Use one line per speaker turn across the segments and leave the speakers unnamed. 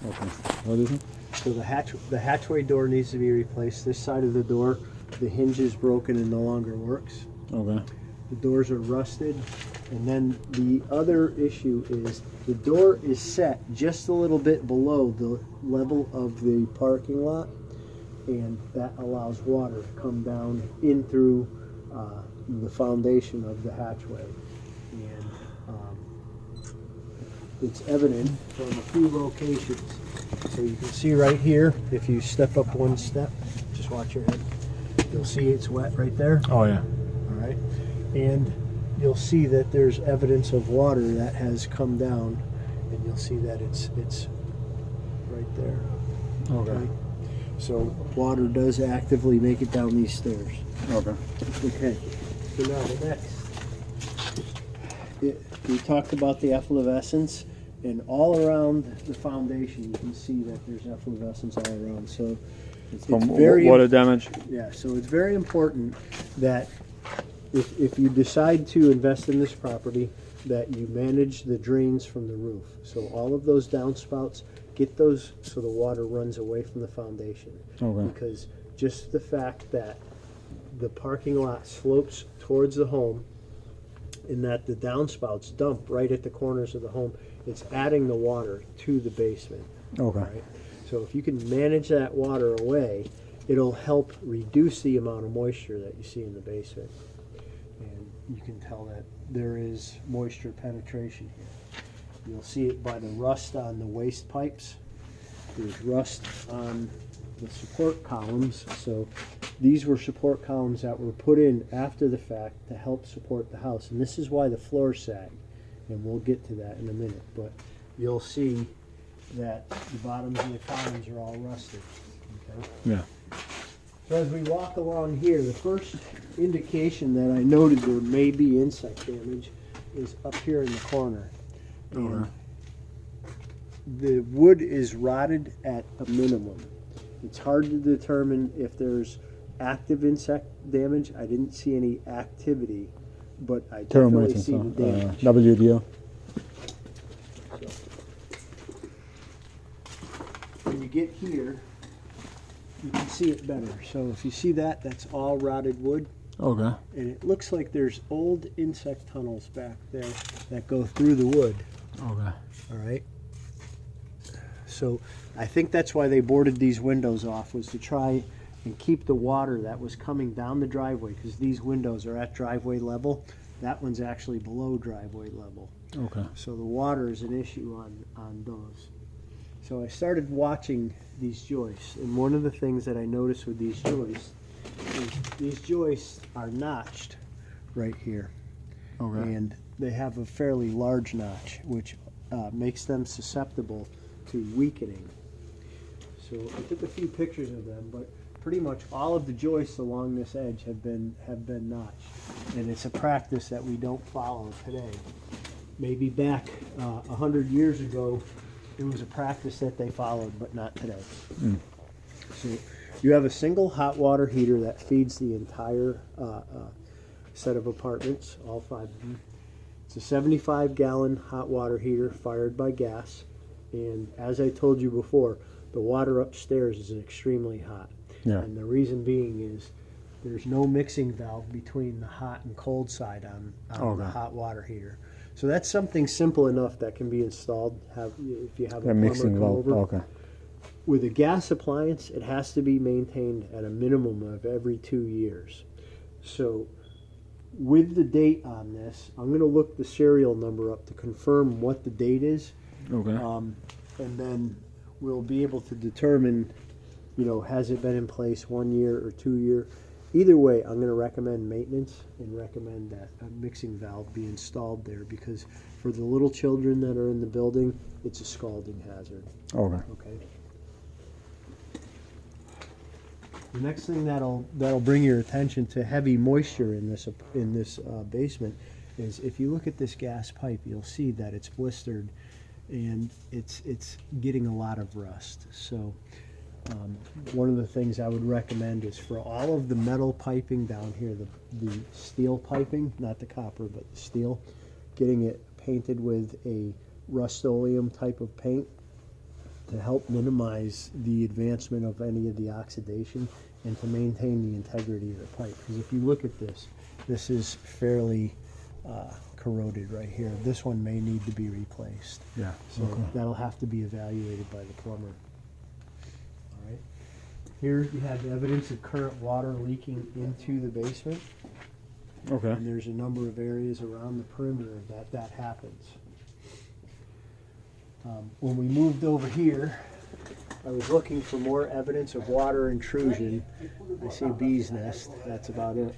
Okay. What is it?
So the hatchway door needs to be replaced. This side of the door, the hinge is broken and no longer works.
Okay.
The doors are rusted. And then the other issue is the door is set just a little bit below the level of the parking lot, and that allows water to come down in through the foundation of the hatchway. And it's evident from a few locations. So you can see right here, if you step up one step, just watch your head, you'll see it's wet right there.
Oh yeah.
All right. And you'll see that there's evidence of water that has come down, and you'll see that it's right there.
Okay.
So water does actively make it down these stairs.
Okay.
Okay. So now the next. We talked about the efflorescence, and all around the foundation you can see that there's efflorescence all around. So it's very
water damage.
Yeah, so it's very important that if you decide to invest in this property, that you manage the drains from the roof. So all of those downspouts, get those so the water runs away from the foundation.
Okay.
Because just the fact that the parking lot slopes towards the home, and that the downspouts dump right at the corners of the home, it's adding the water to the basement.
Okay.
Right? So if you can manage that water away, it'll help reduce the amount of moisture that you see in the basement. And you can tell that there is moisture penetration here. You'll see it by the rust on the waste pipes. There's rust on the support columns. So these were support columns that were put in after the fact to help support the house. And this is why the floor sagged. And we'll get to that in a minute. But you'll see that the bottoms of the columns are all rusted. Okay?
Yeah.
So as we walk along here, the first indication that I noted there may be insect damage is up here in the corner. And the wood is rotted at a minimum. It's hard to determine if there's active insect damage. I didn't see any activity, but I definitely see the damage.
WDO.
So, when you get here, you can see it better. So if you see that, that's all rotted wood.
Okay.
And it looks like there's old insect tunnels back there that go through the wood.
Okay.
All right. So I think that's why they boarded these windows off, was to try and keep the water that was coming down the driveway, because these windows are at driveway level. That one's actually below driveway level.
Okay.
So the water is an issue on those. So I started watching these joists, and one of the things that I noticed with these joists is these joists are notched right here.
Okay.
And they have a fairly large notch, which makes them susceptible to weakening. So I took a few pictures of them, but pretty much all of the joists along this edge have been notched, and it's a practice that we don't follow today. Maybe back 100 years ago, it was a practice that they followed, but not today.
Mm.
So you have a single hot water heater that feeds the entire set of apartments, all 5 of them. It's a 75-gallon hot water heater fired by gas, and as I told you before, the water upstairs is extremely hot.
Yeah.
And the reason being is there's no mixing valve between the hot and cold side on
Okay.
the hot water heater. So that's something simple enough that can be installed. If you have a plumber
mixing
come
valve.
over.
Okay.
With a gas appliance, it has to be maintained at a minimum of every 2 years. So with the date on this, I'm going to look the serial number up to confirm what the date is.
Okay.
And then we'll be able to determine, has it been in place 1 year or 2 year. Either way, I'm going to recommend maintenance and recommend that a mixing valve be installed there, because for the little children that are in the building, it's a scalding hazard.
Okay.
Okay. The next thing that'll bring your attention to heavy moisture in this basement is if you look at this gas pipe, you'll see that it's blistered and it's getting a lot of rust. So one of the things I would recommend is for all of the metal piping down here, the steel piping, not the copper but the steel, getting it painted with a Rust-Oleum type of paint. to help minimize the advancement of any of the oxidation and to maintain the integrity of the pipe. Because if you look at this, this is fairly corroded right here. This one may need to be replaced.
Yeah.
So that'll have to be evaluated by the plumber. All right. Here you have evidence of current water leaking into the basement.
Okay.
And there's a number of areas around the perimeter that happens. When we moved over here, I was looking for more evidence of water intrusion. I see a bee's nest, that's about it.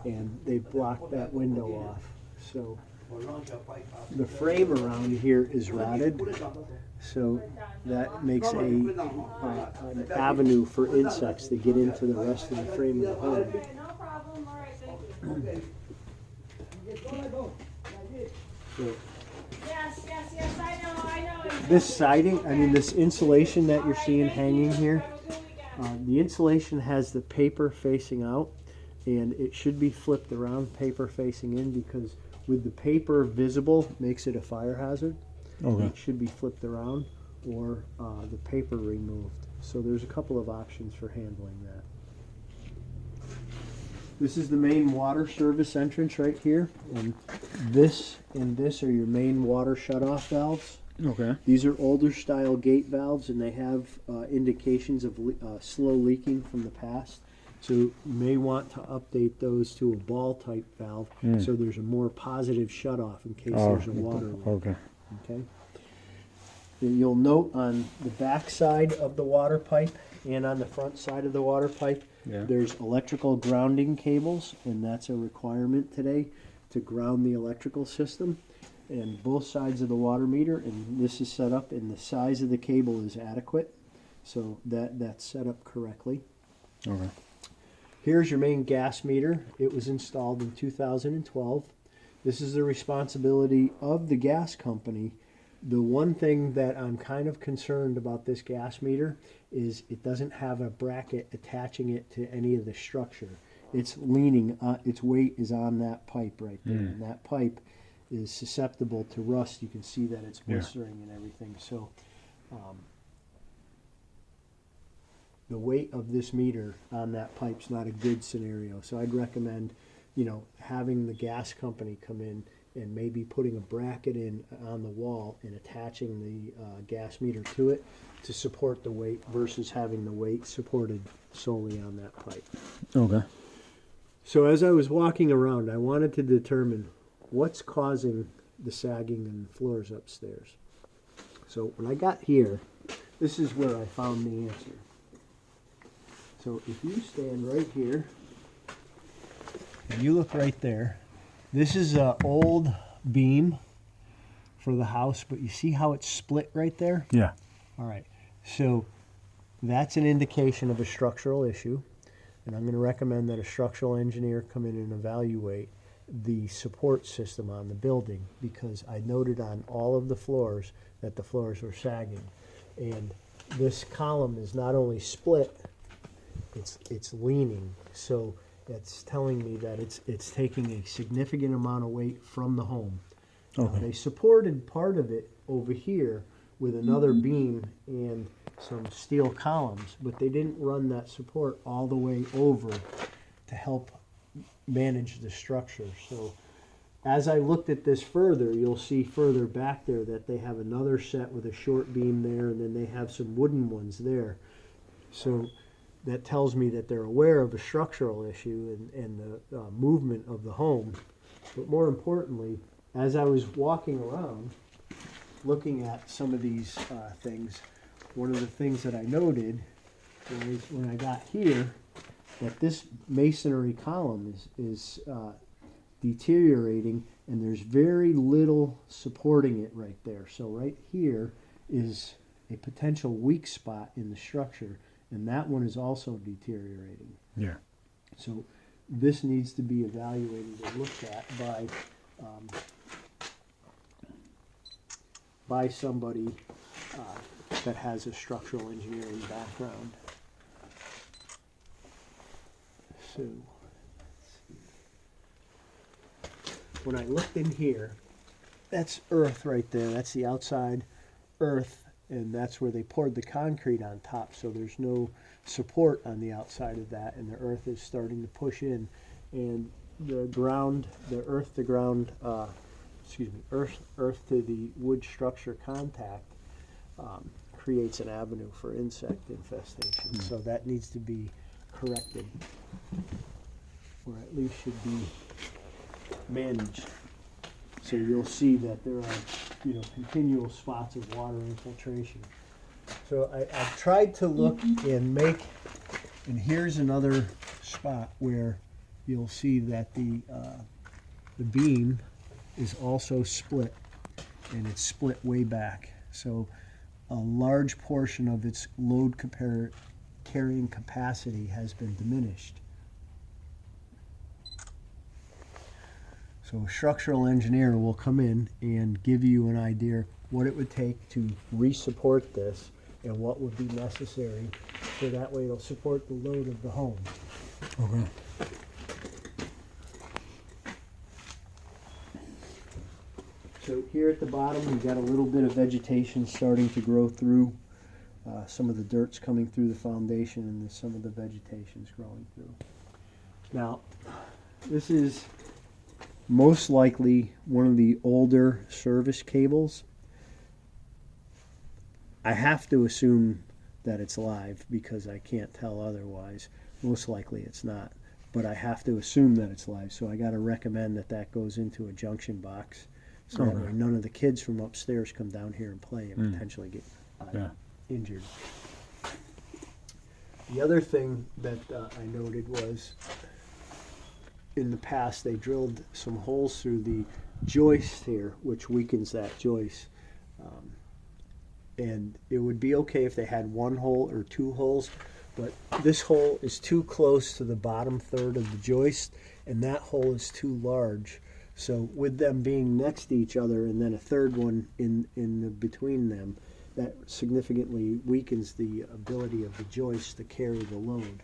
And they blocked that window off. So the frame around here is rotted, so that makes an avenue for insects to get into the rest of the frame of the home.
No problem. All right, thank you.
So
Yes, I know.
this siding, I mean this insulation that you're seeing hanging here, the insulation has the paper facing out, and it should be flipped around, paper facing in, because with the paper visible makes it a fire hazard.
Okay.
It should be flipped around or the paper removed. So there's a couple of options for handling that. This is the main water service entrance right here, and this are your main water shutoff valves.
Okay.
These are older style gate valves, and they have indications of slow leaking from the past. So you may want to update those to a ball type valve, so there's a more positive shutoff in case there's a water leak.
Okay.
Okay. And you'll note on the back side of the water pipe and on the front side of the water pipe, there's electrical grounding cables, and that's a requirement today to ground the electrical system. And both sides of the water meter, and this is set up, and the size of the cable is adequate, so that's set up correctly.
Okay.
Here's your main gas meter. It was installed in 2012. This is the responsibility of the gas company. The one thing that I'm kind of concerned about this gas meter is it doesn't have a bracket attaching it to any of the structure. It's leaning, its weight is on that pipe right there, and that pipe is susceptible to rust. You can see that it's blistering and everything. So the weight of this meter on that pipe's not a good scenario. So I'd recommend, having the gas company come in and maybe putting a bracket in on the wall and attaching the gas meter to it to support the weight versus having the weight supported solely on that pipe.
Okay.
So as I was walking around, I wanted to determine what's causing the sagging in the floors upstairs. So when I got here, this is where I found the answer. So if you stand right here, and you look right there, this is an old beam for the house, but you see how it's split right there?
Yeah.
All right. So that's an indication of a structural issue, and I'm going to recommend that a structural engineer come in and evaluate the support system on the building, because I noted on all of the floors that the floors were sagging, and this column is not only split, it's leaning. So that's telling me that it's taking a significant amount of weight from the home.
Okay.
Now, they supported part of it over here with another beam and some steel columns, but they didn't run that support all the way over to help manage the structure. So as I looked at this further, you'll see further back there that they have another set with a short beam there, and then they have some wooden ones there. So that tells me that they're aware of a structural issue and the movement of the home. But more importantly, as I was walking around looking at some of these things, one of the things that I noted was when I got here that this masonry column is deteriorating, and there's very little supporting it right there. So right here is a potential weak spot in the structure, and that one is also deteriorating.
Yeah.
So this needs to be evaluated and looked at by somebody that has a structural engineering background. So when I looked in here, that's earth right there. That's the outside earth and that's where they poured the concrete on top, so there's no support on the outside of that, and the earth is starting to push in, and the ground, the earth to ground, earth to the wood structure contact creates an avenue for insect infestation. So that needs to be corrected, or at least should be managed. So you'll see that there are, continual spots of water infiltration. So I've tried to look and and here's another spot where you'll see that the beam is also split, and it's split way back. So a large portion of its load carrying capacity has been diminished. So a structural engineer will come in and give you an idea what it would take to re-support this and what would be necessary, so that way it'll support the load of the home.
Okay.
So here at the bottom, we've got a little bit of vegetation starting to grow through. Some of the dirt's coming through the foundation, and some of the vegetation's growing through. Now, this is most likely one of the older service cables. I have to assume that it's live because I can't tell otherwise. Most likely it's not, but I have to assume that it's live, so I got to recommend that goes into a junction box, so that way none of the kids from upstairs come down here and play and potentially get injured. The other thing that I noted was, in the past they drilled some holes through the joist here, which weakens that joist. And it would be okay if they had one hole or two holes, but this hole is too close to the bottom third of the joist, and that hole is too large. So with them being next to each other and then a third one in between them, that significantly weakens the ability of the joist to carry the load.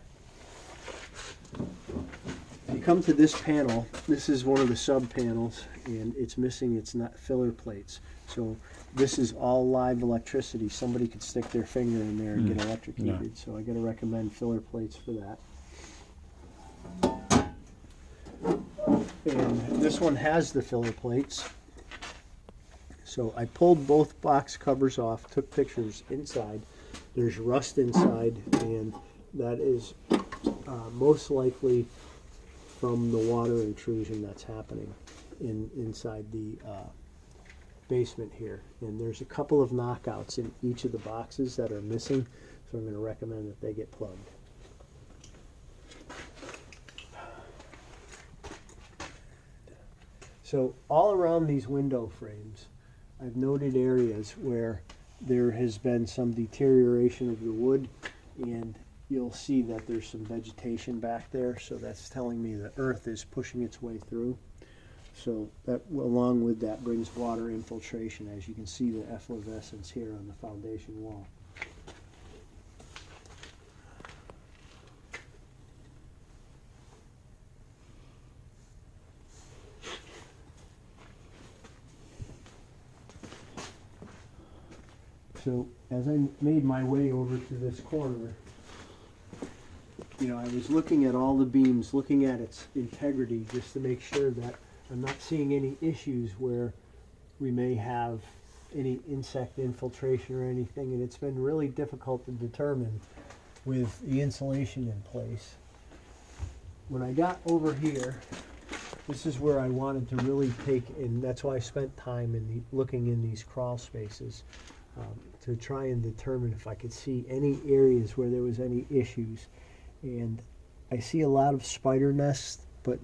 If you come to this panel, this is one of the sub panels, and it's missing its filler plates. So this is all live electricity. Somebody could stick their finger in there and get electrocuted. So I got to recommend filler plates for that. And this one has the filler plates. So I pulled both box covers off, took pictures inside. There's rust inside, and that is most likely from the water intrusion that's happening inside the basement here. And there's a couple of knockouts in each of the boxes that are missing, so I'm going to recommend that they get plugged. So all around these window frames, I've noted areas where there has been some deterioration of the wood, and you'll see that there's some vegetation back there, so that's telling me the earth is pushing its way through. So that, along with that, brings water infiltration, as you can see the efflorescence here on the foundation wall. So as I made my way over to this corner, I was looking at all the beams, looking at its integrity, just to make sure that I'm not seeing any issues where we may have any insect infiltration or anything, and it's been really difficult to determine with the insulation in place. When I got over here, this is where I wanted to really take, and that's why I spent time looking in these crawl spaces, to try and determine if I could see any areas where there was any issues. And I see a lot of spider nests, but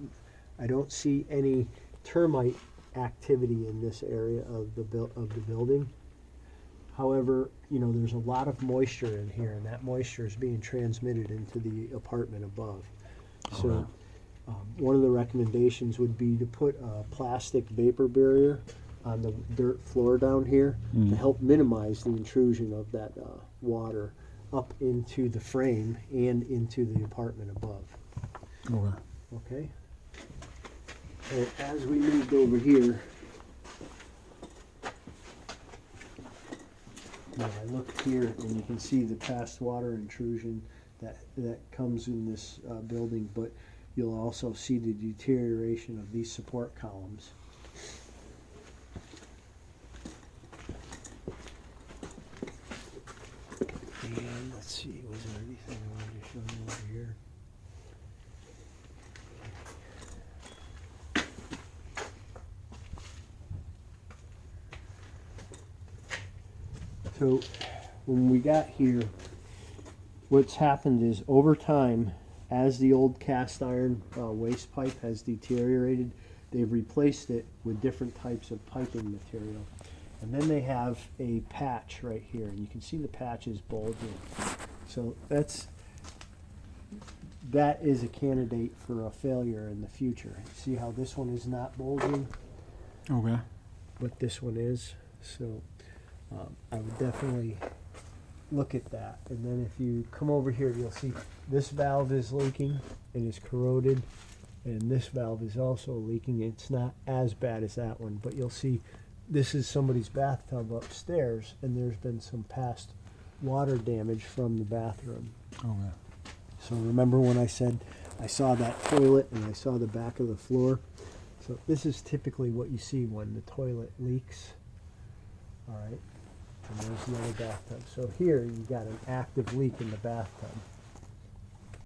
I don't see any termite activity in this area of the building. However, there's a lot of moisture in here, and that moisture is being transmitted into the apartment above. So one of the recommendations would be to put a plastic vapor barrier on the dirt floor down here to help minimize the intrusion of that water up into the frame and into the apartment above. Okay. So as we moved over here, Now I look here and you can see the past water intrusion that comes in this building, but you'll also see the deterioration of these support columns. And let's see, was there anything I wanted to show you over here? So when we got here, what's happened is over time, as the old cast iron waste pipe has deteriorated, they've replaced it with different types of piping material. And then they have a patch right here, and you can see the patch is bulging. So that is a candidate for a failure in the future. See how this one is not bulging,
Okay.
but this one is. So I would definitely look at that. And then if you come over here, you'll see this valve is leaking and is corroded, and this valve is also leaking. It's not as bad as that one, but you'll see this is somebody's bathtub upstairs, and there's been some past water damage from the bathroom.
Okay.
So remember when I said I saw that toilet and I saw the back of the floor? So this is typically what you see when the toilet leaks. All right. And there's another bathtub. So here you got an active leak in the bathtub.